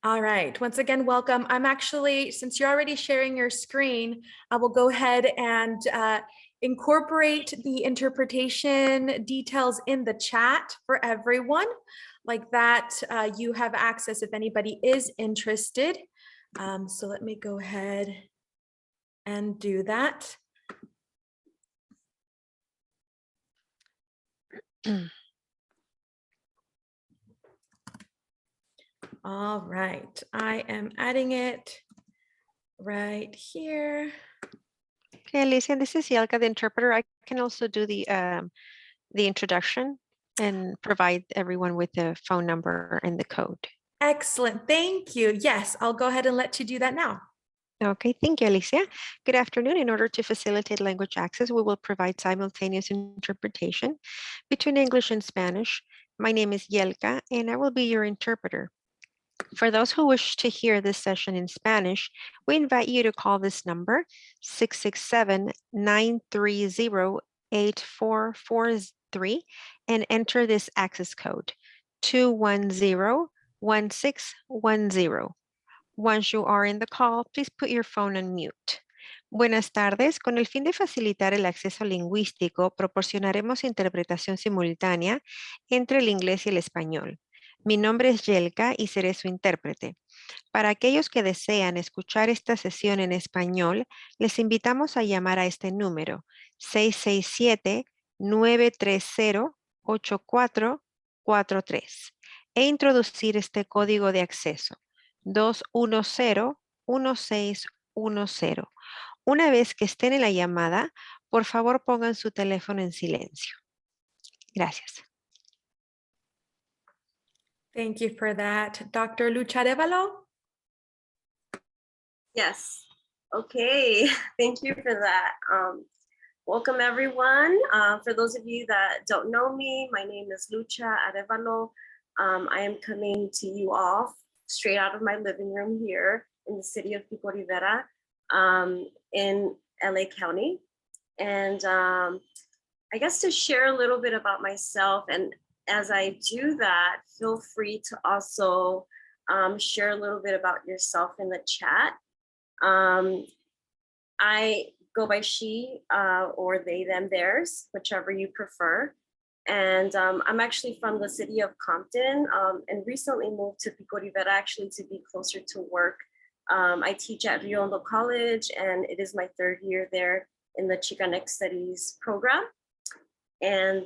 All right, once again, welcome. I'm actually, since you're already sharing your screen, I will go ahead and incorporate the interpretation details in the chat for everyone. Like that, you have access if anybody is interested. So let me go ahead and do that. All right, I am adding it right here. Okay, Alicia, this is Yelka, the interpreter. I can also do the introduction and provide everyone with the phone number and the code. Excellent, thank you. Yes, I'll go ahead and let you do that now. Okay, thank you, Alicia. Good afternoon. In order to facilitate language access, we will provide simultaneous interpretation between English and Spanish. My name is Yelka, and I will be your interpreter. For those who wish to hear this session in Spanish, we invite you to call this number 667-930-8443 and enter this access code 210-1610. Once you are in the call, please put your phone on mute. Buenas tardes. Con el fin de facilitar el acceso lingüístico, proporcionaremos interpretación simultánea entre el inglés y el español. Mi nombre es Yelka y seré su intérprete. Para aquellos que desean escuchar esta sesión en español, les invitamos a llamar a este número 667-930-8443 e introducir este código de acceso 210-1610. Una vez que estén en la llamada, por favor pongan su teléfono en silencio. Gracias. Thank you for that. Dr. Lucha Arevalo? Yes. Okay. Thank you for that. Welcome, everyone. For those of you that don't know me, my name is Lucha Arevalo. I am coming to you all straight out of my living room here in the city of Pico Rivera in LA County. And I guess to share a little bit about myself, and as I do that, feel free to also share a little bit about yourself in the chat. I go by she or they, them, theirs, whichever you prefer. And I'm actually from the city of Compton and recently moved to Pico Rivera actually to be closer to work. I teach at Río Hondo College and it is my third year there in the Chicanex Studies program. And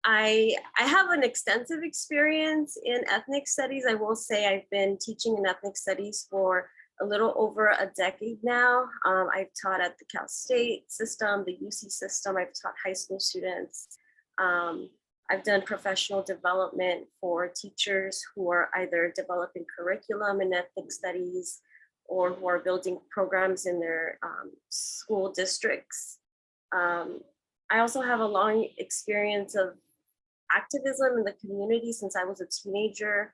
I have an extensive experience in ethnic studies. I will say I've been teaching in ethnic studies for a little over a decade now. I've taught at the Cal State system, the UC system. I've taught high school students. I've done professional development for teachers who are either developing curriculum in ethnic studies or who are building programs in their school districts. I also have a long experience of activism in the community since I was a teenager.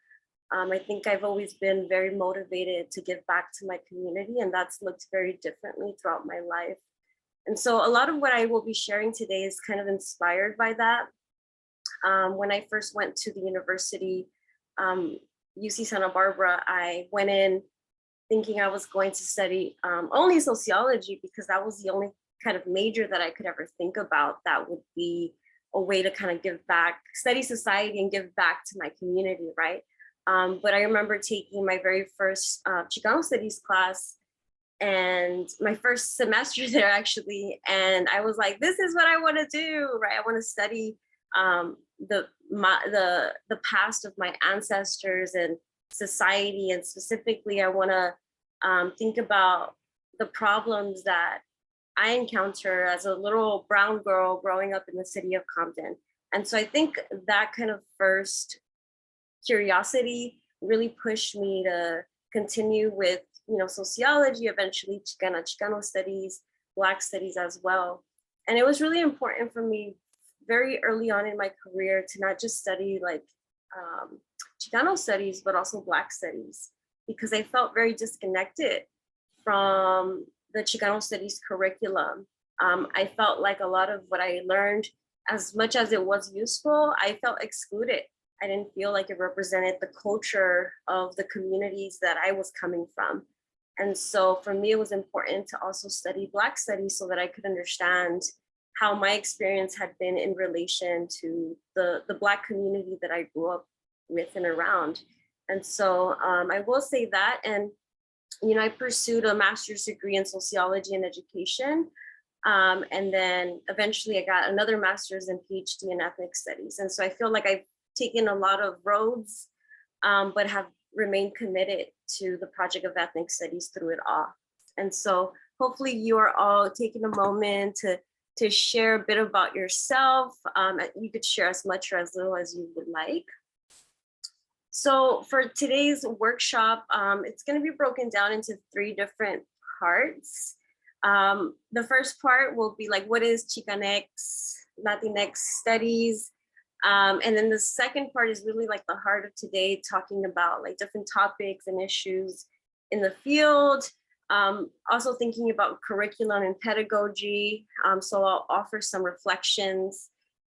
I think I've always been very motivated to give back to my community, and that's looked very differently throughout my life. And so a lot of what I will be sharing today is kind of inspired by that. When I first went to the university, UC Santa Barbara, I went in thinking I was going to study only sociology because that was the only kind of major that I could ever think about that would be a way to kind of give back, study society and give back to my community, right? But I remember taking my very first Chicano studies class and my first semester there actually. And I was like, this is what I want to do, right? I want to study the past of my ancestors and society. And specifically, I want to think about the problems that I encounter as a little brown girl growing up in the city of Compton. And so I think that kind of first curiosity really pushed me to continue with, sociology, eventually Chicano studies, Black studies as well. And it was really important for me very early on in my career to not just study like Chicano studies, but also Black studies, because I felt very disconnected from the Chicano studies curriculum. I felt like a lot of what I learned, as much as it was useful, I felt excluded I didn't feel like it represented the culture of the communities that I was coming from. And so for me, it was important to also study Black studies so that I could understand how my experience had been in relation to the Black community that I grew up with and around. And so I will say that, and I pursued a master's degree in sociology and education. And then eventually I got another master's and PhD in ethnic studies. And so I feel like I've taken a lot of roads, but have remained committed to the project of ethnic studies through it all. And so hopefully you are all taking a moment to share a bit about yourself. You could share as much or as little as you would like. So for today's workshop, it's going to be broken down into 3 different parts. The first part will be like, what is Chicanx, Latinx Studies? And then the second part is really like the heart of today, talking about like different topics and issues in the field. Also thinking about curriculum and pedagogy. So I'll offer some reflections.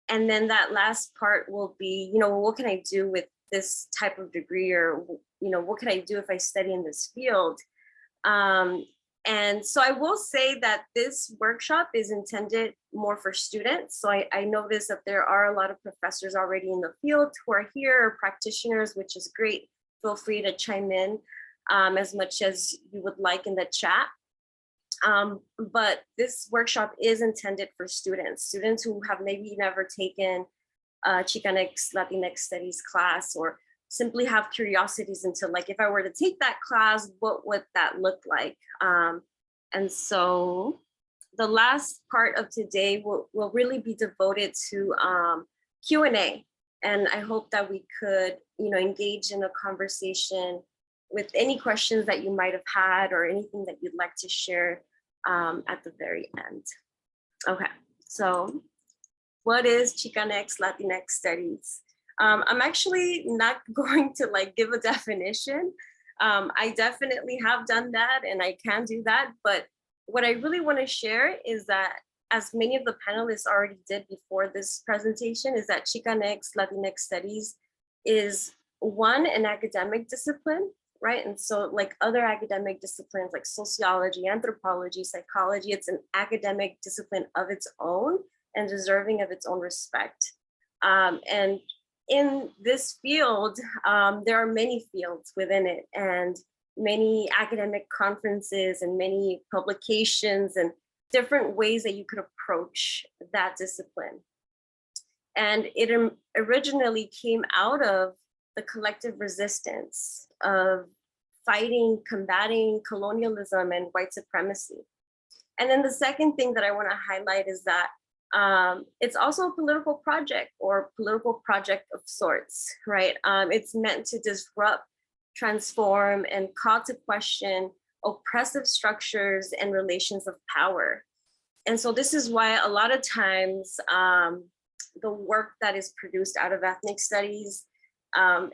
And then that last part will be, what can I do with this type of degree, or, what can I do if I study in this field? And so I will say that this workshop is intended more for students. So I noticed that there are a lot of professors already in the field who are here, or practitioners, which is great. Feel free to chime in as much as you would like in the chat. But this workshop is intended for students who have maybe never taken a Chicanx Latinx Studies class, or simply have curiosities into like, if I were to take that class, what would that look like? And so the last part of today will really be devoted to Q&A. And I hope that we could, engage in a conversation with any questions that you might have had, or anything that you'd like to share at the very end. Okay, so what is Chicanx Latinx Studies? I'm actually not going to like give a definition. I definitely have done that and I can do that. But what I really want to share is that, as many of the panelists already did before this presentation, is that Chicanx Latinx Studies is an academic discipline, right? And so like other academic disciplines like sociology, anthropology, psychology, it's an academic discipline of its own and deserving of its own respect. And in this field, there are many fields within it, and many academic conferences and many publications and different ways that you could approach that discipline. And it originally came out of the collective resistance of combating colonialism and white supremacy. And then the second thing that I want to highlight is that it's also a political project, or political project of sorts, right? It's meant to disrupt, transform, and call to question oppressive structures and relations of power. And so this is why a lot of times the work that is produced out of ethnic studies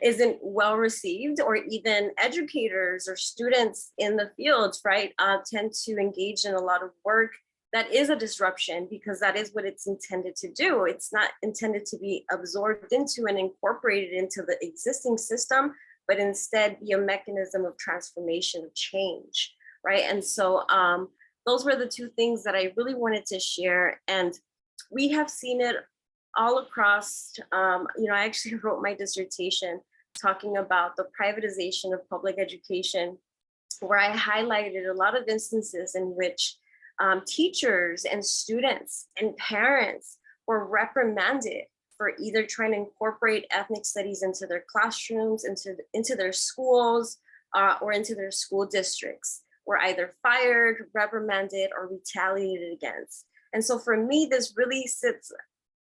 isn't well received, or even educators or students in the fields, right, tend to engage in a lot of work that is a disruption, because that is what it's intended to do. It's not intended to be absorbed into and incorporated into the existing system, but instead be a mechanism of transformation, of change, right? And so those were the 2 things that I really wanted to share. And we have seen it all across, I actually wrote my dissertation talking about the privatization of public education, where I highlighted a lot of instances in which teachers and students and parents were reprimanded for either trying to incorporate ethnic studies into their classrooms, into their schools, or into their school districts, were either fired, reprimanded, or retaliated against. And so for me, this really sits,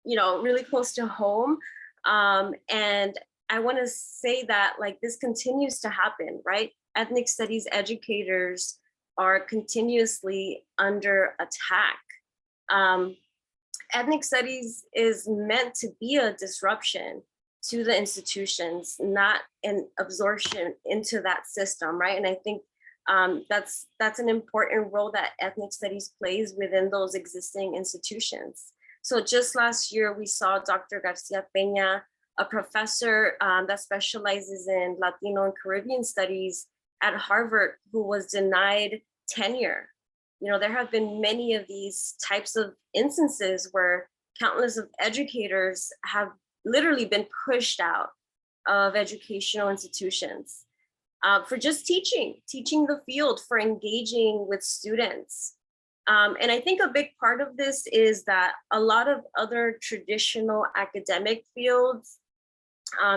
really close to home. And I want to say that like this continues to happen, right? Ethnic studies educators are continuously under attack. Ethnic studies is meant to be a disruption to the institutions, not an absorption into that system, right? And I think that's an important role that ethnic studies plays within those existing institutions. So just last year, we saw Dr. Garcia Peña a professor that specializes in Latino and Caribbean studies at Harvard who was denied tenure. You know, there have been many of these types of instances where countless of educators have literally been pushed out of educational institutions for just teaching the field, for engaging with students. And I think a big part of this is that a lot of other traditional academic fields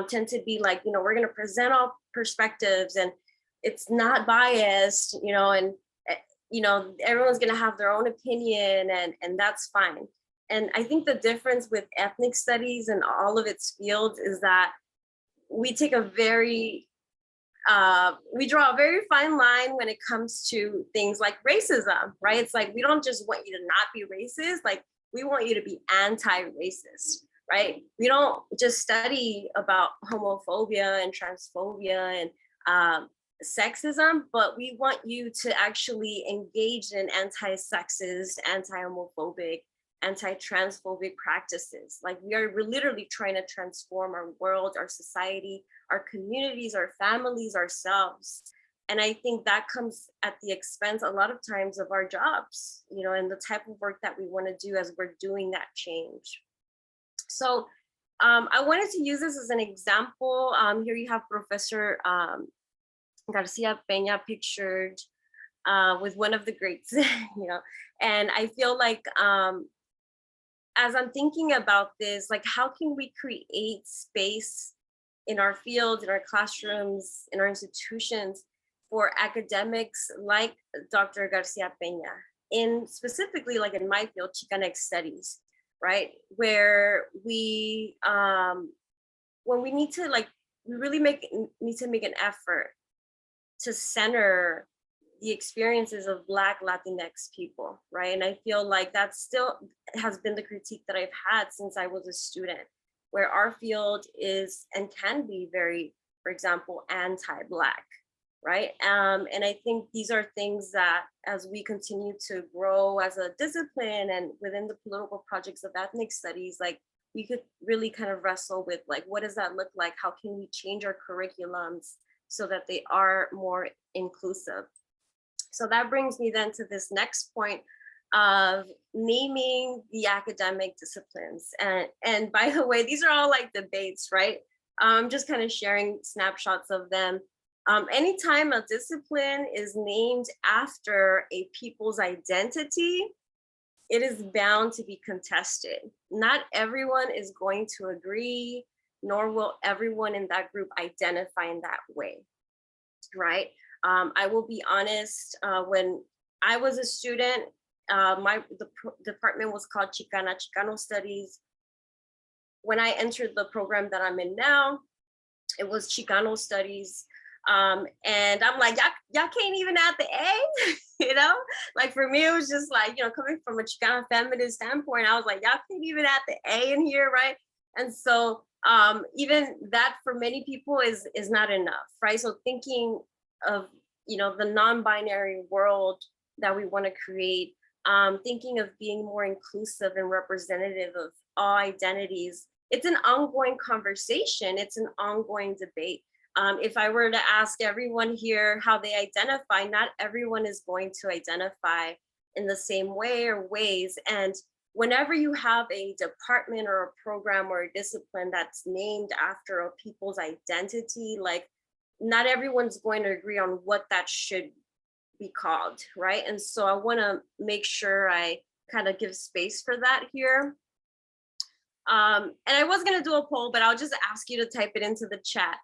tend to be like, you know, we're going to present all perspectives and it's not biased, you know, and, you know, everyone's going to have their own opinion and that's fine. And I think the difference with ethnic studies and all of its fields is that we take a very, we draw a very fine line when it comes to things like racism, right? It's like, we don't just want you to not be racist, like we want you to be anti-racist, right? We don't just study about homophobia and transphobia and sexism, but we want you to actually engage in anti-sexist, anti-homophobic, anti-transphobic practices. Like we're literally trying to transform our world, our society, our communities, our families, ourselves. And I think that comes at the expense a lot of times of our jobs, you know, and the type of work that we want to do as we're doing that change. So I wanted to use this as an example. Here you have Professor Garcia Peña pictured with one of the greats, you know, and I feel like as I'm thinking about this, like how can we create space in our fields, in our classrooms, in our institutions for academics like Dr. Garcia Peña, in specifically like in my field, Chicanex studies, right? Where we, when we need to like, we really need to make an effort to center the experiences of Black Latinx people, right? And I feel like that still has been the critique that I've had since I was a student, where our field is and can be very, for example, anti-Black, right? And I think these are things that as we continue to grow as a discipline and within the political projects of ethnic studies, like we could really kind of wrestle with like, what does that look like? How can we change our curriculums so that they are more inclusive? So that brings me then to this next point of naming the academic disciplines. And by the way, these are all like debates, right? I'm just kind of sharing snapshots of them. Anytime a discipline is named after a people's identity, it is bound to be contested. Not everyone is going to agree, nor will everyone in that group identify in that way, right? I will be honest, when I was a student, the department was called Chicano Studies. When I entered the program that I'm in now, it was Chicano Studies. And I'm like, y'all can't even add the A, you know? Like for me, it was just like, you know, coming from a Chicana feminist standpoint, I was like, y'all can't even add the A in here, right? And so even that for many people is not enough, right? So thinking of, you know, the non-binary world that we want to create, thinking of being more inclusive and representative of all identities, it's an ongoing conversation, it's an ongoing debate. If I were to ask everyone here how they identify, not everyone is going to identify in the same way or ways. And whenever you have a department or a program or a discipline that's named after a people's identity, like not everyone's going to agree on what that should be called, right? And so I want to make sure I kind of give space for that here. And I was going to do a poll, but I'll just ask you to type it into the chat.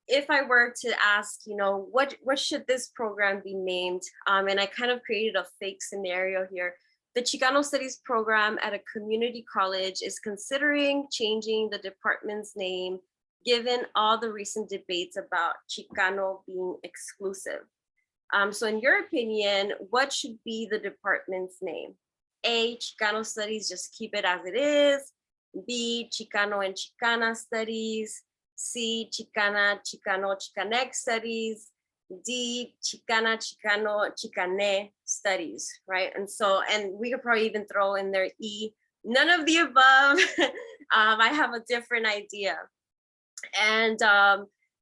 If I were to ask, you know, what should this program be named? And I kind of created a fake scenario here. The Chicano Studies program at a community college is considering changing the department's name given all the recent debates about Chicano being exclusive. So in your opinion, what should be the department's name? A, Chicano Studies, just keep it as it is. B, Chicano and Chicana Studies. C, Chicana, Chicano, Chicanex Studies. D, Chicana, Chicano, Chicane Studies, right? And so, and we could probably even throw in there E, none of the above. I have a different idea. And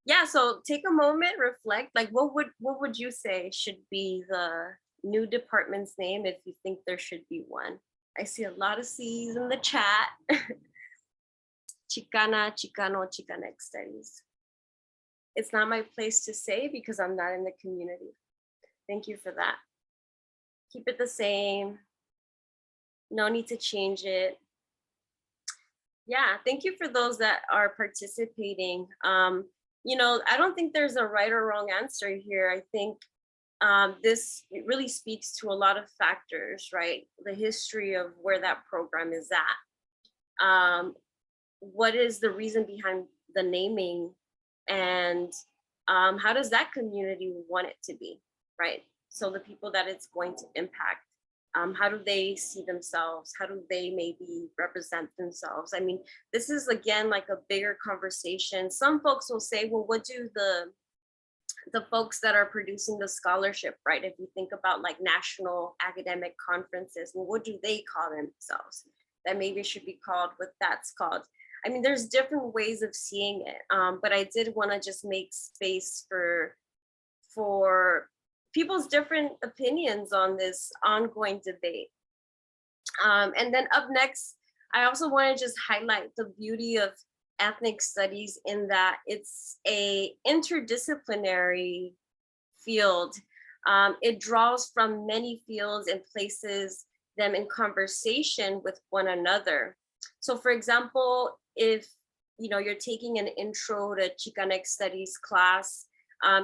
yeah, so take a moment, reflect, like what would you say should be the new department's name if you think there should be one? I see a lot of C's in the chat. Chicana, Chicano, Chicanex Studies. It's not my place to say because I'm not in the community. Thank you for that. Keep it the same. No need to change it. Yeah, thank you for those that are participating. You know, I don't think there's a right or wrong answer here. I think this really speaks to a lot of factors, right? The history of where that program is at. What is the reason behind the naming, and how does that community want it to be, right? So the people that it's going to impact, how do they see themselves? How do they maybe represent themselves? I mean, this is again like a bigger conversation. Some folks will say, well, what do the folks that are producing the scholarship, right? If you think about like national academic conferences, well, what do they call themselves? That maybe should be called what that's called. I mean, there's different ways of seeing it, but I did want to just make space for people's different opinions on this ongoing debate. And then up next, I also want to just highlight the beauty of ethnic studies in that it's a interdisciplinary field. It draws from many fields and places them in conversation with one another. So for example, if you're taking an intro to Chicanex studies class,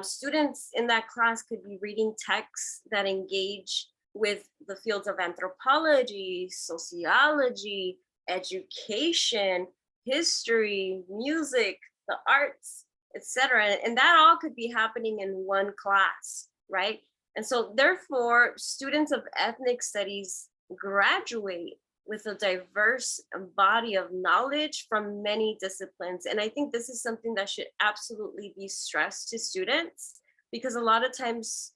students in that class could be reading texts that engage with the fields of anthropology, sociology, education, history, music, the arts, etc. And that all could be happening in one class, right? And so therefore, students of ethnic studies graduate with a diverse body of knowledge from many disciplines. And I think this is something that should absolutely be stressed to students, because a lot of times,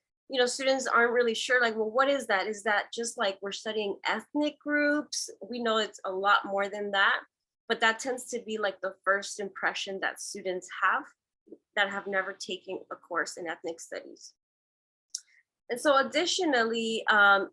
students aren't really sure, like, well, what is that? Is that just like we're studying ethnic groups? We know it's a lot more than that, but that tends to be like the first impression that students have that have never taken a course in ethnic studies. And so additionally,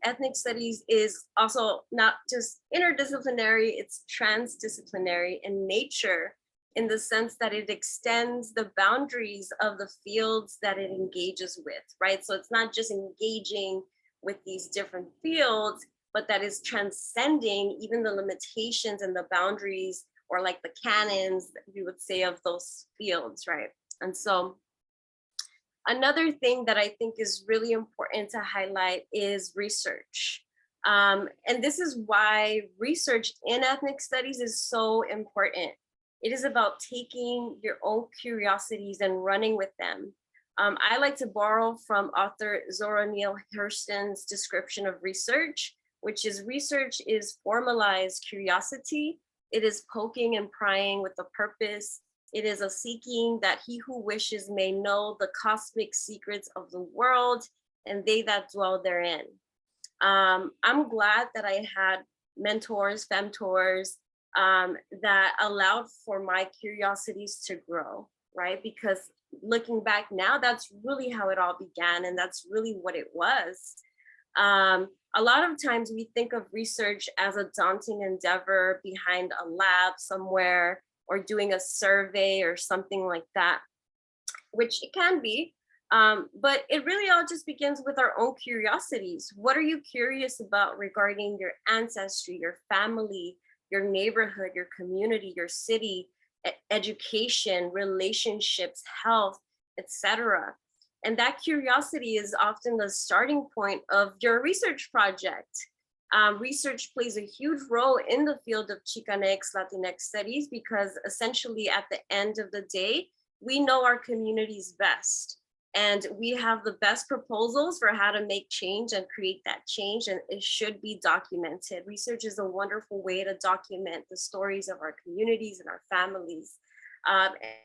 ethnic studies is also not just interdisciplinary, it's transdisciplinary in nature, in the sense that it extends the boundaries of the fields that it engages with, right? So it's not just engaging with these different fields, but that is transcending even the limitations and the boundaries, or like the canons, we would say, of those fields, right? And so another thing that I think is really important to highlight is research. And this is why research in ethnic studies is so important. It is about taking your own curiosities and running with them. I like to borrow from author Zora Neale Hurston's description of research, which is research is formalized curiosity. It is poking and prying with a purpose. It is a seeking that he who wishes may know the cosmic secrets of the world and they that dwell therein. I'm glad that I had mentors, femtors, that allowed for my curiosities to grow, right? Because looking back now, that's really how it all began, and that's really what it was. A lot of times we think of research as a daunting endeavor behind a lab somewhere, or doing a survey or something like that, which it can be, but it really all just begins with our own curiosities. What are you curious about regarding your ancestry, your family, your neighborhood, your community, your city, education, relationships, health, etc.? And that curiosity is often the starting point of your research project. Research plays a huge role in the field of Chicanx, Latinx studies, because essentially at the end of the day, we know our communities best. And we have the best proposals for how to make change and create that change, and it should be documented. Research is a wonderful way to document the stories of our communities and our families.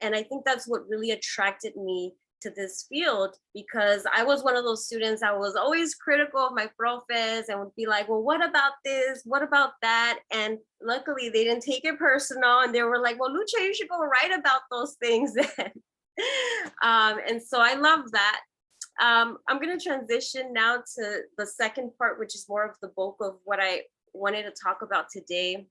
And I think that's what really attracted me to this field, because I was one of those students that was always critical of my profes and would be like, well, what about this? What about that? And luckily they didn't take it personal, and they were like, well, Lucha, you should go write about those things then. And so I love that. I'm going to transition now to the second part, which is more of the bulk of what I wanted to talk about today.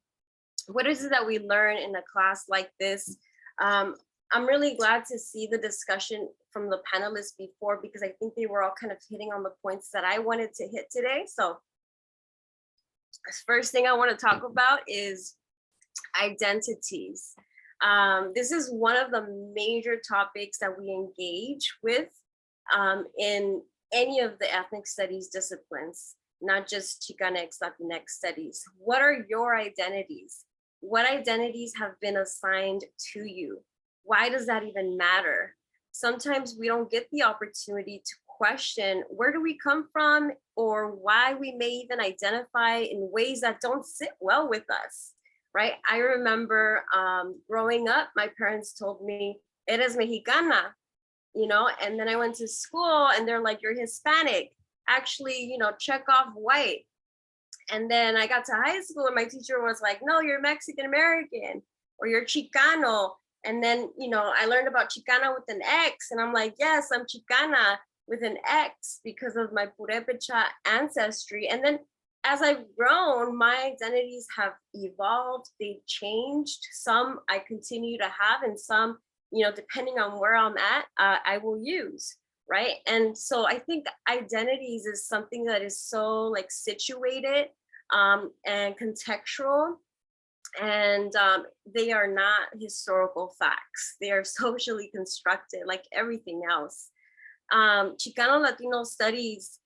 What is it that we learn in a class like this? I'm really glad to see the discussion from the panelists before, because I think they were all kind of hitting on the points that I wanted to hit today. So first thing I want to talk about is identities. This is one of the major topics that we engage with in any of the ethnic studies disciplines, not just Chicanx, Latinx studies. What are your identities? What identities have been assigned to you? Why does that even matter? Sometimes we don't get the opportunity to question where do we come from, or why we may even identify in ways that don't sit well with us, right? I remember growing up, my parents told me, eres mexicana, you know, and then I went to school and they're like, you're Hispanic. Actually, you know, check off white. And then I got to high school and my teacher was like, no, you're Mexican American, or you're Chicano. And then, you know, I learned about Chicana with an X, and I'm like, yes, I'm Chicana with an X because of my Purepecha ancestry. And then as I've grown, my identities have evolved, they've changed. Some I continue to have, and some, you know, depending on where I'm at, I will use, right? And so I think identities is something that is so like situated and contextual. And they are not historical facts. They are socially constructed like everything else. Chicano Latino Studies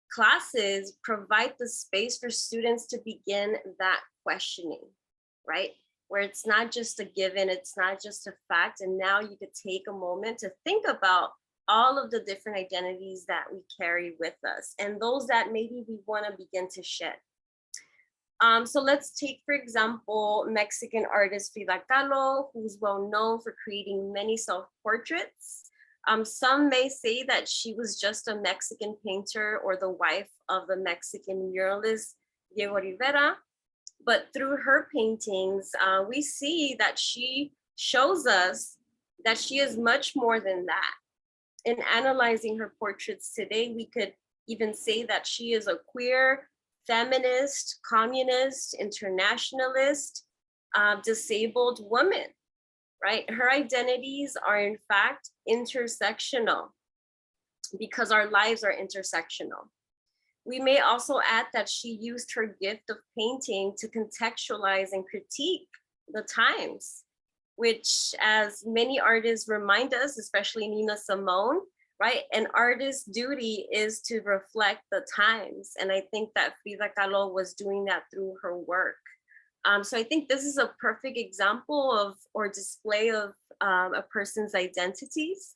classes provide the space for students to begin that questioning, right? Where it's not just a given, it's not just a fact. And now you could take a moment to think about all of the different identities that we carry with us, and those that maybe we want to begin to shed. So let's take, for example, Mexican artist Frida Kahlo, who's well known for creating many self-portraits. Some may say that she was just a Mexican painter or the wife of the Mexican muralist Diego Rivera, but through her paintings, we see that she shows us that she is much more than that. In analyzing her portraits today, we could even say that she is a queer, feminist, communist, internationalist, disabled woman, right? Her identities are in fact intersectional because our lives are intersectional. We may also add that she used her gift of painting to contextualize and critique the times, which, as many artists remind us, especially Nina Simone, right? An artist's duty is to reflect the times. And I think that Frida Kahlo was doing that through her work. So I think this is a perfect example of, or display of a person's identities.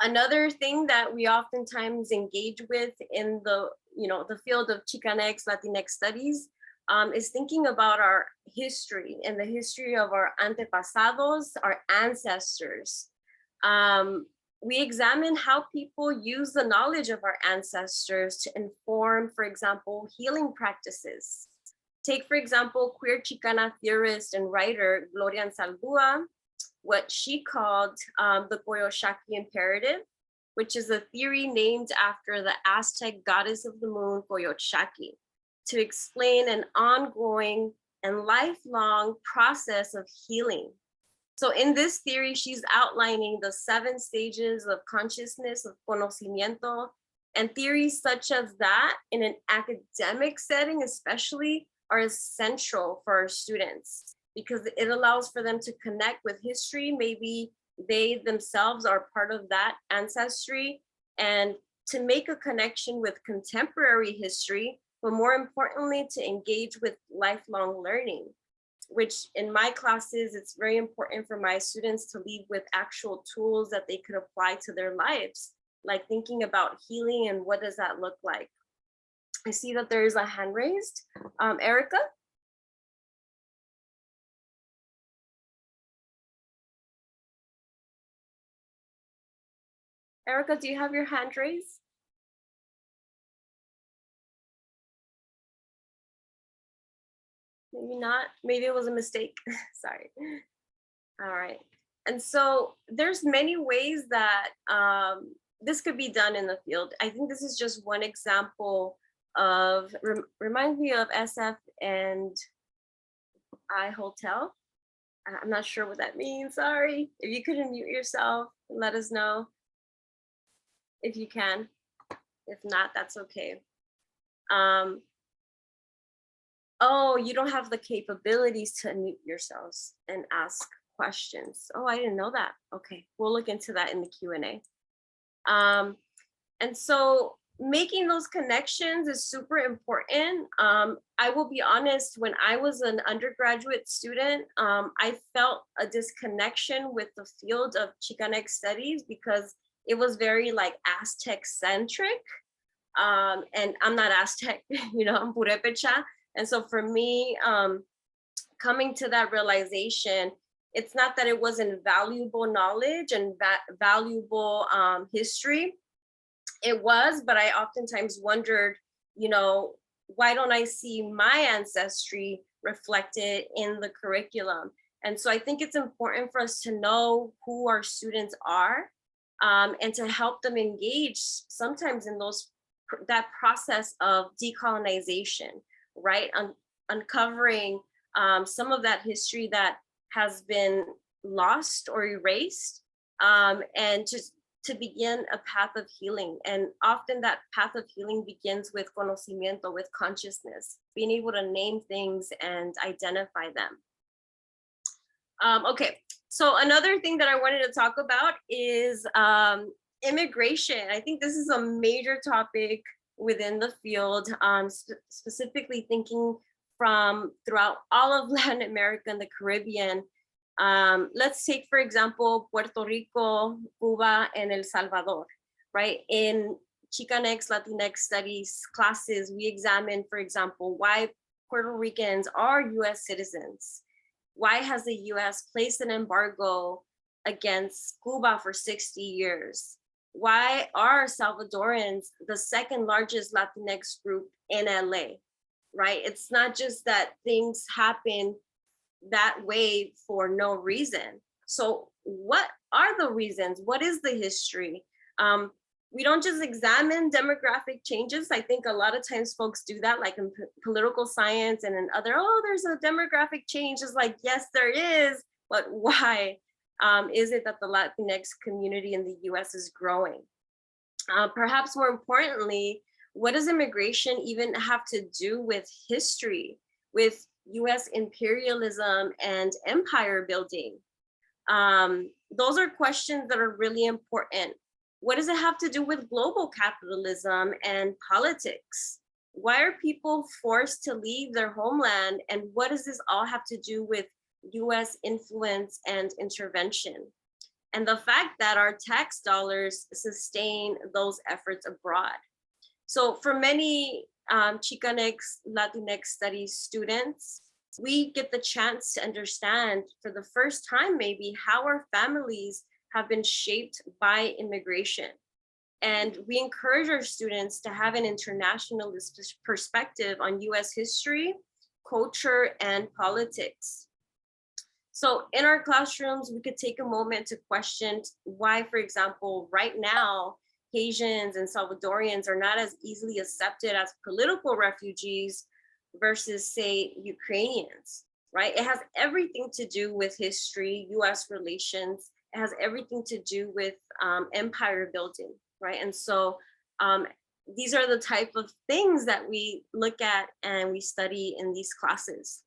Another thing that we oftentimes engage with in the, the field of Chicanx, Latinx studies is thinking about our history and the history of our antepasados, our ancestors. We examine how people use the knowledge of our ancestors to inform, for example, healing practices. Take, for example, queer Chicana theorist and writer Gloria Anzaldúa, what she called the Boyoshaki Imperative, which is a theory named after the Aztec goddess of the moon, Boyoshaki, to explain an ongoing and lifelong process of healing. So in this theory, she's outlining the 7 stages of consciousness, of conocimiento, and theories such as that in an academic setting especially are essential for our students because it allows for them to connect with history. Maybe they themselves are part of that ancestry, and to make a connection with contemporary history, but more importantly, to engage with lifelong learning, which in my classes, it's very important for my students to leave with actual tools that they could apply to their lives, like thinking about healing and what does that look like. I see that there is a hand raised. Erica? Erica, do you have your hand raised? Maybe not. Maybe it was a mistake. Sorry. All right. And so there's many ways that this could be done in the field. I think this is just one example of, reminds me of SF and I Hotel. I'm not sure what that means. Sorry. If you could unmute yourself, let us know if you can. If not, that's okay. Oh, you don't have the capabilities to unmute yourselves and ask questions. Oh, I didn't know that. Okay, we'll look into that in the Q&A. And so making those connections is super important. I will be honest, when I was an undergraduate student, I felt a disconnection with the field of Chicanx studies because it was very like Aztec centric. And I'm not Aztec, you know, I'm Purepecha. And so for me, coming to that realization, it's not that it wasn't valuable knowledge and valuable history. It was, but I oftentimes wondered, you know, why don't I see my ancestry reflected in the curriculum? And so I think it's important for us to know who our students are and to help them engage sometimes in that process of decolonization, right? Uncovering some of that history that has been lost or erased, and just to begin a path of healing. And often that path of healing begins with conocimiento, with consciousness, being able to name things and identify them. Okay, so another thing that I wanted to talk about is immigration. I think this is a major topic within the field, specifically thinking from throughout all of Latin America and the Caribbean. Let's take, for example, Puerto Rico, Cuba, and El Salvador, right? In Chicanx Latinx Studies classes, we examine, for example, why Puerto Ricans are US citizens. Why has the US placed an embargo against Cuba for 60 years? Why are Salvadorans the second largest Latinx group in LA, right? It's not just that things happen that way for no reason. So what are the reasons? What is the history? We don't just examine demographic changes. I think a lot of times folks do that, like in political science and in other, oh, there's a demographic change. It's like, yes, there is, but why is it that the Latinx community in the US is growing? Perhaps more importantly, what does immigration even have to do with history, with US imperialism and empire building? Those are questions that are really important. What does it have to do with global capitalism and politics? Why are people forced to leave their homeland? And what does this all have to do with US influence and intervention? And the fact that our tax dollars sustain those efforts abroad. So for many Chicanx Latinx Studies students, we get the chance to understand for the first time maybe how our families have been shaped by immigration. And we encourage our students to have an internationalist perspective on US history, culture, and politics. So in our classrooms, we could take a moment to question why, for example, right now, Haitians and Salvadorians are not as easily accepted as political refugees versus, say, Ukrainians, right? It has everything to do with history, US relations. It has everything to do with empire building, right? And so these are the type of things that we look at and we study in these classes.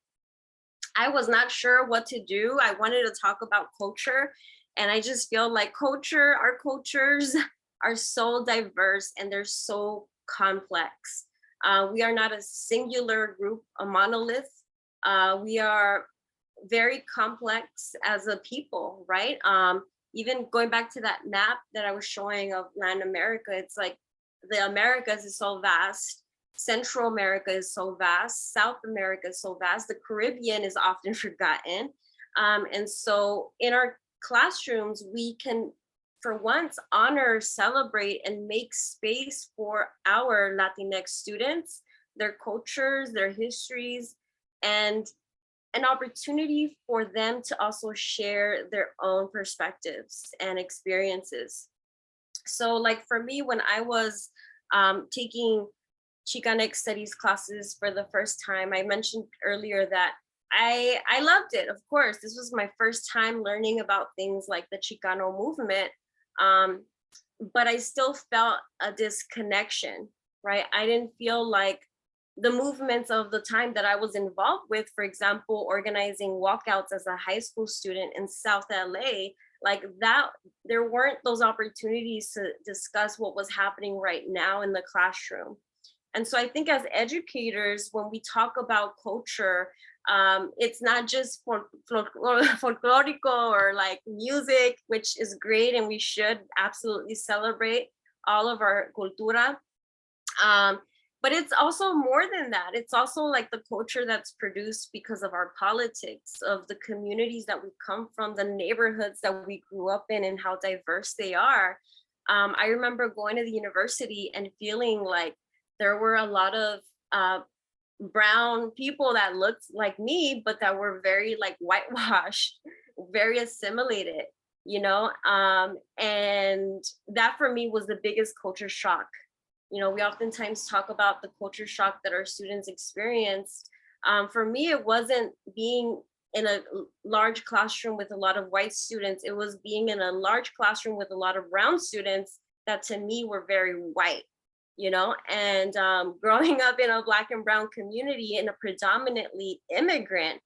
I was not sure what to do. I wanted to talk about culture, and I just feel like our cultures are so diverse and they're so complex. We are not a singular group, a monolith. We are very complex as a people, right? Even going back to that map that I was showing of Latin America, it's like the Americas is so vast. Central America is so vast. South America is so vast. The Caribbean is often forgotten. And so in our classrooms, we can for once, honor, celebrate, and make space for our Latinx students, their cultures, their histories, and an opportunity for them to also share their own perspectives and experiences. So like for me, when I was taking Chicanx studies classes for the first time, I mentioned earlier that I loved it. Of course, this was my first time learning about things like the Chicano movement, but I still felt a disconnection, right? I didn't feel like the movements of the time that I was involved with, for example, organizing walkouts as a high school student in South LA, like that, there weren't those opportunities to discuss what was happening right now in the classroom. And so I think as educators, when we talk about culture, it's not just folklorico or like music, which is great, and we should absolutely celebrate all of our cultura. But it's also more than that. It's also like the culture that's produced because of our politics, of the communities that we come from, the neighborhoods that we grew up in, and how diverse they are. I remember going to the university and feeling like there were a lot of brown people that looked like me, but that were very like whitewashed, very assimilated, you know? And that for me was the biggest culture shock. You know, we oftentimes talk about the culture shock that our students experienced. For me, it wasn't being in a large classroom with a lot of white students. It was being in a large classroom with a lot of brown students that to me were very white, you know? And growing up in a Black and brown community, in a predominantly immigrant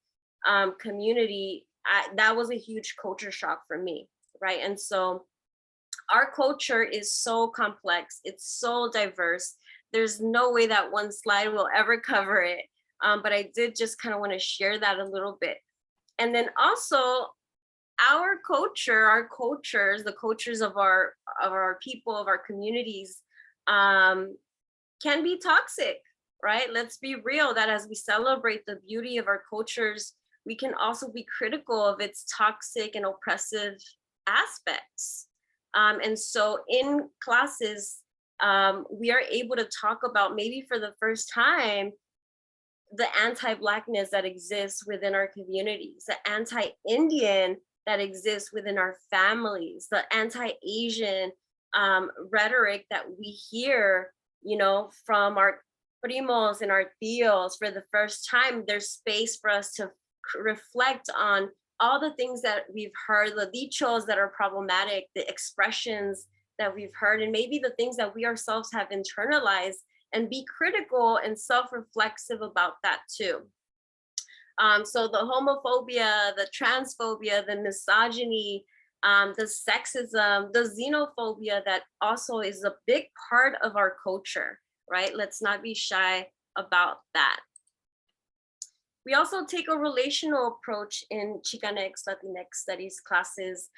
community, that was a huge culture shock for me, right? And so our culture is so complex, it's so diverse. There's no way that one slide will ever cover it. But I did just kind of want to share that a little bit. And then also our culture, our cultures, the cultures of our people, of our communities, can be toxic, right? Let's be real, that as we celebrate the beauty of our cultures, we can also be critical of its toxic and oppressive aspects. And so in classes, we are able to talk about, maybe for the first time, the anti-Blackness that exists within our communities, the anti-Indian that exists within our families, the anti-Asian rhetoric that we hear, you know, from our primos and our tios. For the first time, there's space for us to reflect on all the things that we've heard, the dichos that are problematic, the expressions that we've heard, and maybe the things that we ourselves have internalized, and be critical and self-reflexive about that too. So the homophobia, the transphobia, the misogyny, the sexism, the xenophobia, that also is a big part of our culture, right? Let's not be shy about that. We also take a relational approach in Chicanx, Latinx Studies classes.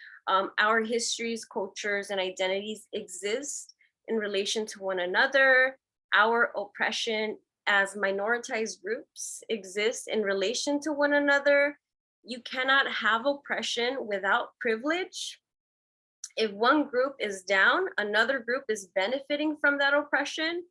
Our histories, cultures, and identities exist in relation to one another. Our oppression as minoritized groups exists in relation to one another. You cannot have oppression without privilege. If one group is down, another group is benefiting from that oppression.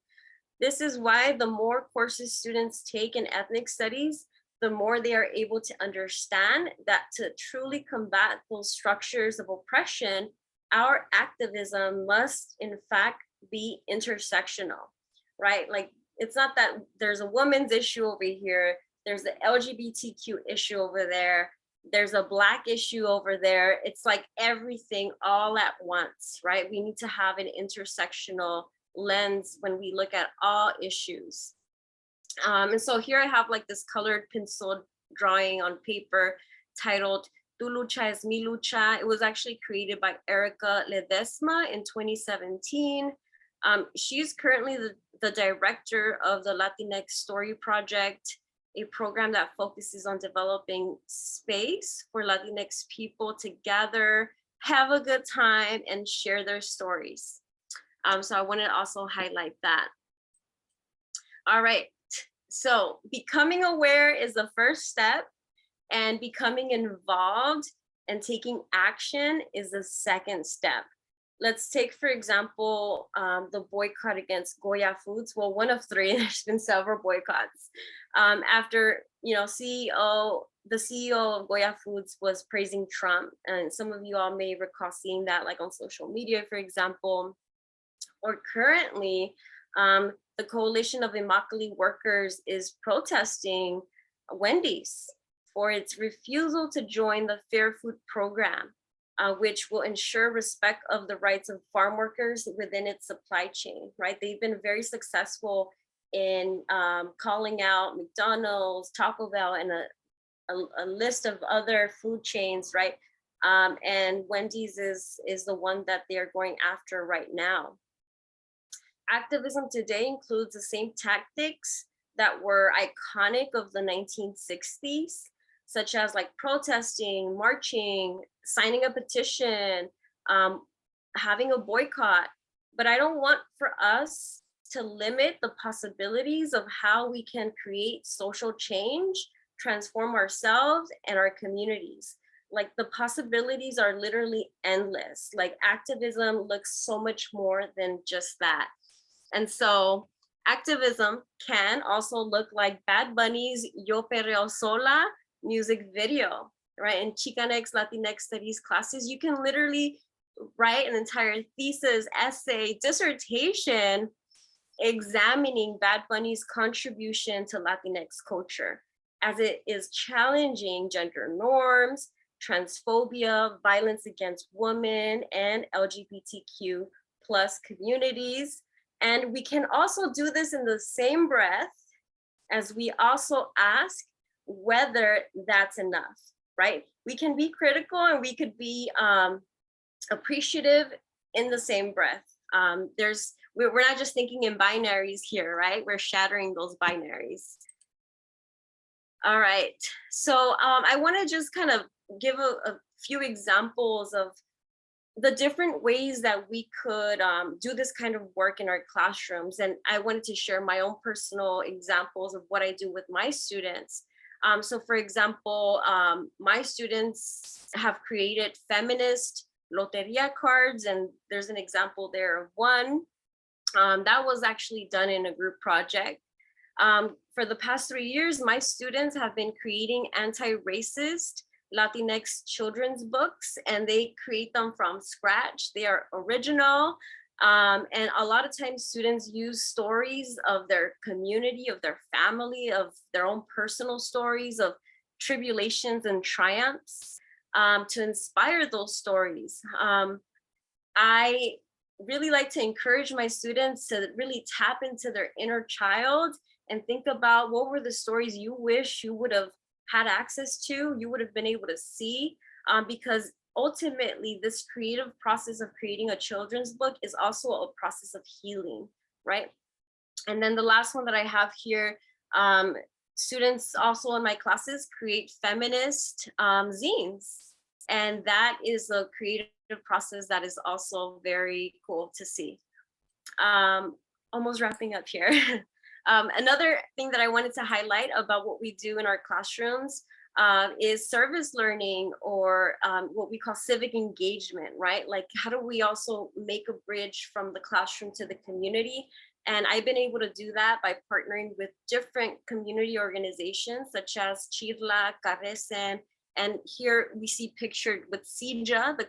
This is why the more courses students take in ethnic studies, the more they are able to understand that to truly combat those structures of oppression, our activism must in fact be intersectional, right? Like, it's not that there's a women's issue over here, there's the LGBTQ issue over there, there's a Black issue over there. It's like everything all at once, right? We need to have an intersectional lens when we look at all issues. And so here I have like this colored pencil drawing on paper titled Tu Lucha es Mi Lucha. It was actually created by Erica Ledesma in 2017. She's currently the director of the Latinx Story Project, a program that focuses on developing space for Latinx people to gather, have a good time, and share their stories. So I want to also highlight that. All right. So becoming aware is the first step, and becoming involved and taking action is the second step. let's take, for example, the boycott against Goya Foods. Well, one of three, there's been several boycotts. After, the CEO of Goya Foods was praising Trump. And some of you all may recall seeing that like on social media, for example. Or currently, the Coalition of Immokalee Workers is protesting Wendy's for its refusal to join the Fair Food Program, which will ensure respect of the rights of farm workers within its supply chain, right? They've been very successful in calling out McDonald's, Taco Bell, and a list of other food chains, right? And Wendy's is the one that they're going after right now. Activism today includes the same tactics that were iconic of the 1960s, such as like protesting, marching, signing a petition, having a boycott. But I don't want for us to limit the possibilities of how we can create social change, transform ourselves and our communities. Like the possibilities are literally endless. Like activism looks so much more than just that. And so activism can also look like Bad Bunny's Yo Perreo Sola music video, right? In Chicanx Latinx Studies classes, you can literally write an entire thesis, essay, dissertation examining Bad Bunny's contribution to Latinx culture, as it is challenging gender norms, transphobia, violence against women, and LGBTQ plus communities. And we can also do this in the same breath as we also ask whether that's enough, right? We can be critical and we could be appreciative in the same breath. We're not just thinking in binaries here, right? We're shattering those binaries. All right, so I wanna just kind of give a few examples of the different ways that we could do this kind of work in our classrooms. And I wanted to share my own personal examples of what I do with my students. So for example, my students have created feminist loteria cards, and there's an example there of one. That was actually done in a group project. For the past 3 years, my students have been creating anti-racist Latinx children's books, and they create them from scratch. They are original. And a lot of times students use stories of their community, of their family, of their own personal stories of tribulations and triumphs to inspire those stories. I really like to encourage my students to really tap into their inner child and think about what were the stories you wish you would have had access to, you would have been able to see, because ultimately this creative process of creating a children's book is also a process of healing, right? And then the last one that I have here, students also in my classes create feminist zines. And that is a creative process that is also very cool to see. Almost wrapping up here. Another thing that I wanted to highlight about what we do in our classrooms is service learning, or what we call civic engagement, right? Like how do we also make a bridge from the classroom to the community? And I've been able to do that by partnering with different community organizations such as Chirla, Caresen, and here we see pictured with CIJA, the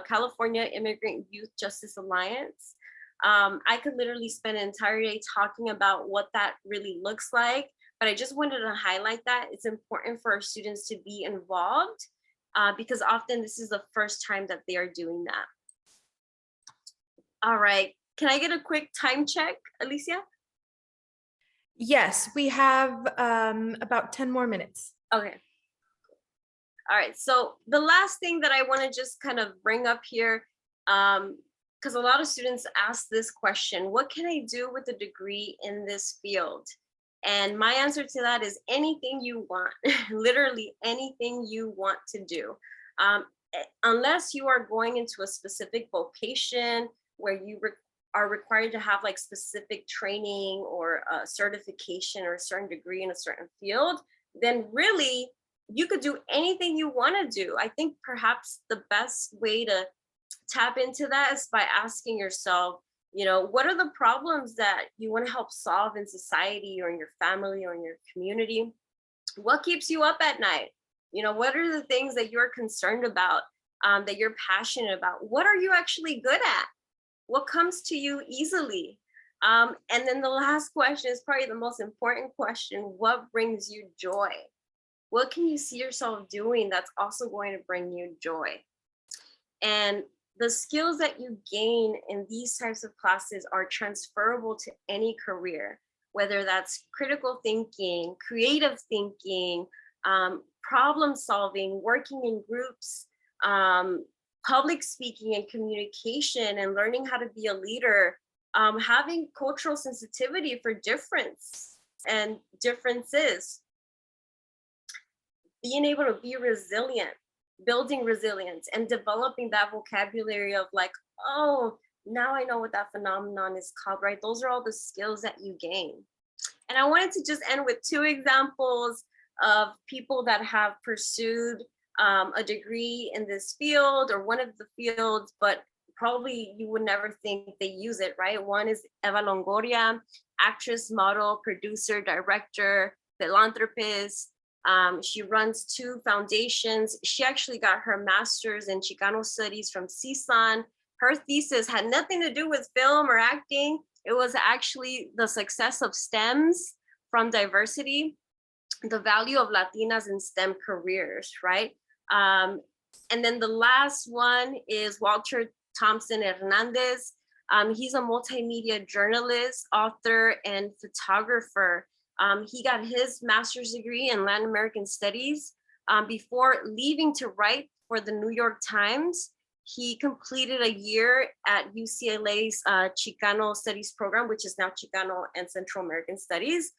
California Immigrant Youth Justice Alliance. I could literally spend an entire day talking about what that really looks like, but I just wanted to highlight that it's important for our students to be involved because often this is the first time that they are doing that. All right, can I get a quick time check, Alicia? Yes, we have about 10 more minutes. Okay. All right, so the last thing that I want to just kind of bring up here, because a lot of students ask this question, what can I do with a degree in this field? And my answer to that is anything you want, literally anything you want to do. Unless you are going into a specific vocation where you are required to have like specific training or a certification or a certain degree in a certain field, then really you could do anything you want to do. I think perhaps the best way to tap into that is by asking yourself, you know, what are the problems that you want to help solve in society or in your family or in your community? What keeps you up at night? You know, what are the things that you're concerned about, that you're passionate about? What are you actually good at? What comes to you easily? And then the last question is probably the most important question. What brings you joy? What can you see yourself doing that's also going to bring you joy? And the skills that you gain in these types of classes are transferable to any career, whether that's critical thinking, creative thinking, problem solving, working in groups, public speaking and communication, and learning how to be a leader, having cultural sensitivity for difference and differences, being able to be resilient, building resilience and developing that vocabulary of like, oh, now I know what that phenomenon is called, right? Those are all the skills that you gain. And I wanted to just end with 2 examples of people that have pursued a degree in this field or one of the fields, but probably you would never think they use it, right? One is Eva Longoria, actress, model, producer, director, philanthropist. She runs 2 foundations. She actually got her master's in Chicano studies from CSUN. Her thesis had nothing to do with film or acting. It was actually the success of STEMs from diversity, the value of Latinas in STEM careers, right? And then the last one is Walter Thompson Hernandez. He's a multimedia journalist, author, and photographer. He got his master's degree in Latin American Studies. Before leaving to write for the New York Times, he completed a year at UCLA's Chicano Studies program, which is now Chicano and Central American Studies.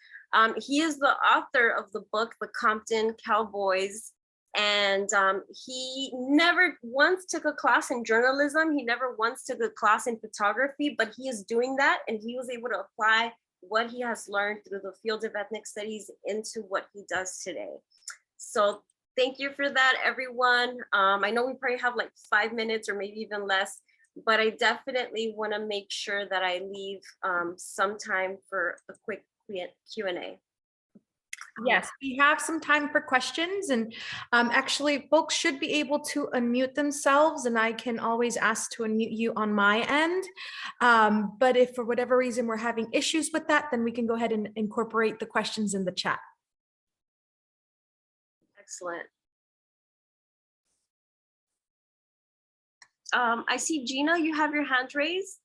He is the author of the book, The Compton Cowboys. And he never once took a class in journalism. He never once took a class in photography, but he is doing that. And he was able to apply what he has learned through the field of ethnic studies into what he does today. So thank you for that, everyone. I know we probably have like 5 minutes or maybe even less, but I definitely want to make sure that I leave some time for a quick Q&A. Yes, we have some time for questions, and actually folks should be able to unmute themselves, and I can always ask to unmute you on my end. But if for whatever reason we're having issues with that, then we can go ahead and incorporate the questions in the chat. Excellent. I see Gina, you have your hand raised.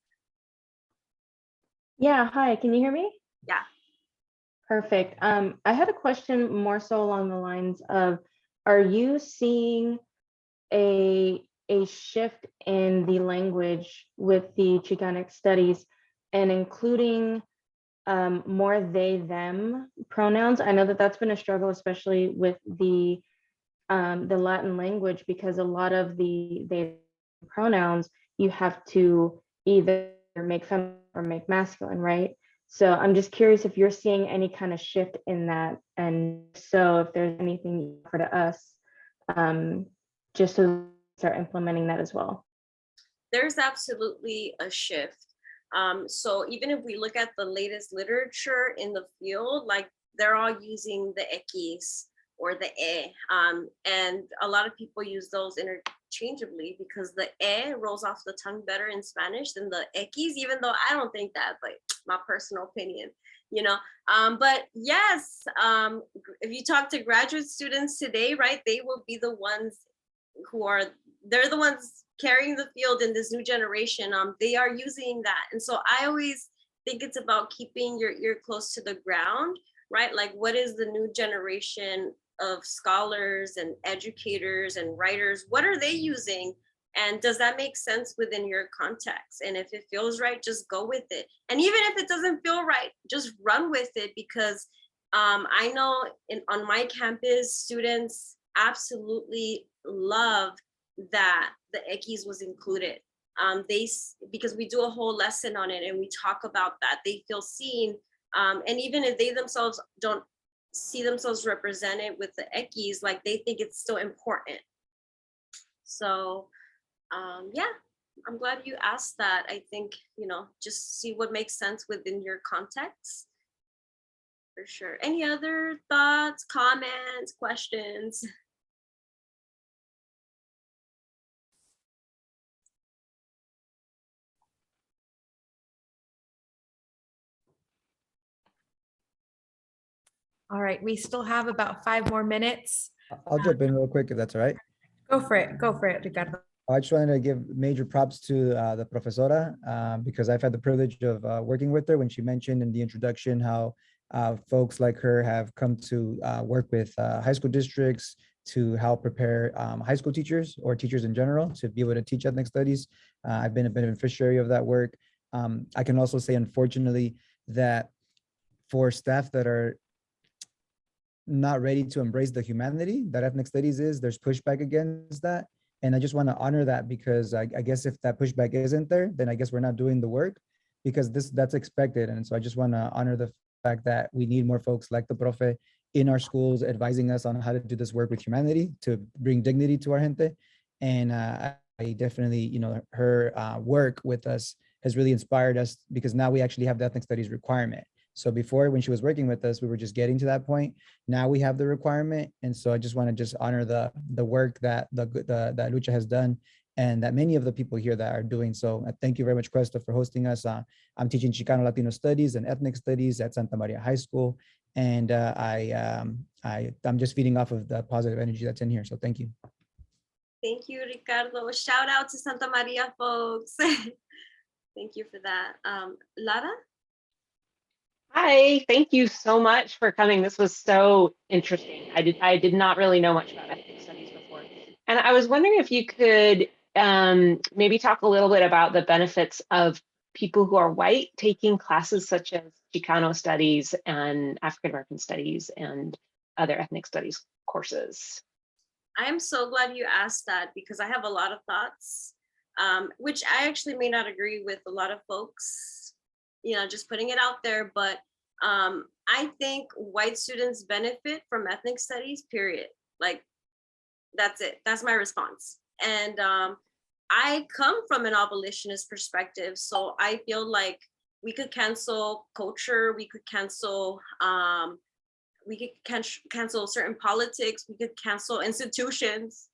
Yeah, hi, can you hear me? Yeah. Perfect. I had a question more so along the lines of, are you seeing a shift in the language with the Chicanx studies and including more they, them pronouns? I know that that's been a struggle, especially with the Latin language, because a lot of the they pronouns, you have to either make feminine or make masculine, right? So I'm just curious if you're seeing any kind of shift in that, and so if there's anything you offer to us, just to start implementing that as well. There's absolutely a shift. So even if we look at the latest literature in the field, like they're all using the X or the E, and a lot of people use those interchangeably because the E rolls off the tongue better in Spanish than the X, even though I don't think that, but my personal opinion, you know. But yes, if you talk to graduate students today, right, they will be the ones they're the ones carrying the field in this new generation. They are using that. And so I always think it's about keeping your ear close to the ground, right? Like, what is the new generation of scholars and educators and writers? What are they using? And does that make sense within your context? And if it feels right, just go with it. And even if it doesn't feel right, just run with it, because I know on my campus, students absolutely love that the X was included. Because we do a whole lesson on it and we talk about that, they feel seen. And even if they themselves don't see themselves represented with the X, like they think it's still important. So yeah, I'm glad you asked that. I think, just see what makes sense within your context. For sure. Any other thoughts, comments, questions? All right, we still have about 5 more minutes. I'll jump in real quick if that's all right. Go for it, Ricardo. I just wanted to give major props to the profesora because I've had the privilege of working with her when she mentioned in the introduction how folks like her have come to work with high school districts to help prepare high school teachers or teachers in general to be able to teach ethnic studies. I've been a beneficiary of that work. I can also say, unfortunately, that for staff that are not ready to embrace the humanity that ethnic studies is, there's pushback against that. And I just want to honor that because I guess if that pushback isn't there, then I guess we're not doing the work because that's expected. And so I just want to honor the fact that we need more folks like the profe in our schools advising us on how to do this work with humanity to bring dignity to our gente. And I definitely, her work with us has really inspired us because now we actually have the ethnic studies requirement. So before, when she was working with us, we were just getting to that point. Now we have the requirement. And so I just want to just honor the work that that Lucha has done and that many of the people here that are doing. So thank you very much, Cuesta, for hosting us. I'm teaching Chicano Latino Studies and Ethnic Studies at Santa Maria High School. And I'm just feeding off of the positive energy that's in here. So thank you. Thank you, Ricardo. Shout out to Santa Maria folks. Thank you for that. Lara? Hi, thank you so much for coming. This was so interesting. I did not really know much about ethnic studies before. And I was wondering if you could maybe talk a little bit about the benefits of people who are white taking classes such as Chicano studies and African American studies and other ethnic studies courses. I am so glad you asked that because I have a lot of thoughts, which I actually may not agree with a lot of folks. Just putting it out there, but I think white students benefit from ethnic studies, period. Like, that's it. That's my response. And I come from an abolitionist perspective, so I feel like we could cancel culture, we could cancel cancel certain politics, we could cancel institutions,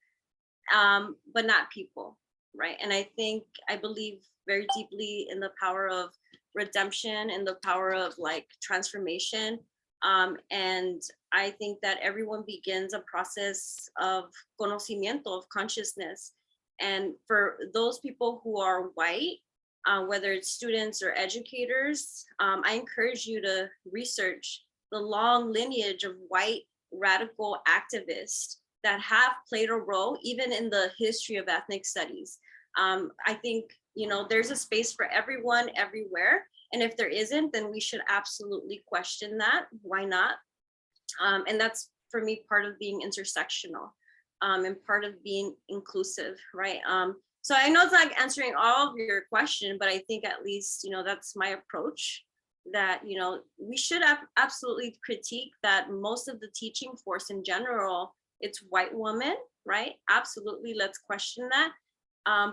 but not people, right? And I believe very deeply in the power of redemption and the power of transformation. And I think that everyone begins a process of conocimiento, of consciousness. And for those people who are white, whether it's students or educators, I encourage you to research the long lineage of white radical activists that have played a role even in the history of ethnic studies. I think there's a space for everyone everywhere. And if there isn't, then we should absolutely question that. Why not? And that's, for me, part of being intersectional and part of being inclusive, right? So I know it's not answering all of your question, but I think at least, that's my approach, that, we should absolutely critique that most of the teaching force in general, it's white women, right? Absolutely, let's question that.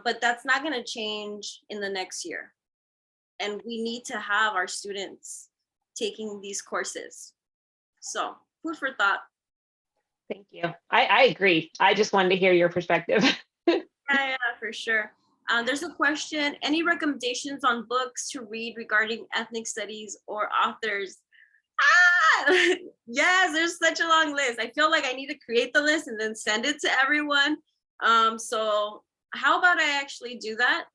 But that's not going to change in the next year. And we need to have our students taking these courses. So food for thought. Thank you. I agree. I just wanted to hear your perspective. Yeah, for sure. There's a question, any recommendations on books to read regarding ethnic studies or authors? Yes, there's such a long list. I feel like I need to create the list and then send it to everyone. So how about I actually do that?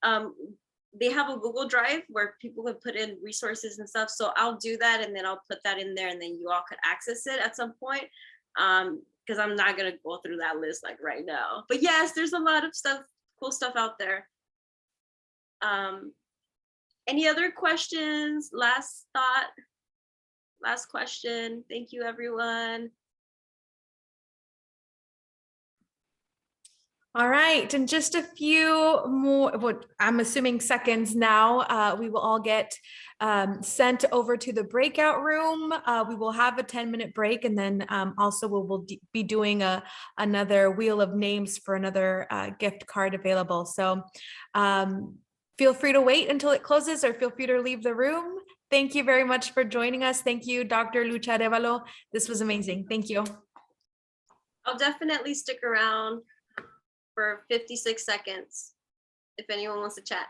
They have a Google Drive where people can put in resources and stuff. So I'll do that and then I'll put that in there and then you all could access it at some point. Because I'm not gonna go through that list right now. But yes, there's a lot of stuff, cool stuff out there. Any other questions? Last thought, last question. Thank you, everyone. All right, in just a few more, what I'm assuming seconds now, we will all get sent over to the breakout room. We will have a 10-minute break, and then also we will be doing another wheel of names for another gift card available. So feel free to wait until it closes, or feel free to leave the room. Thank you very much for joining us. Thank you, Dr. Lucha Arevalo. This was amazing. Thank you. I'll definitely stick around for 56 seconds if anyone wants to chat.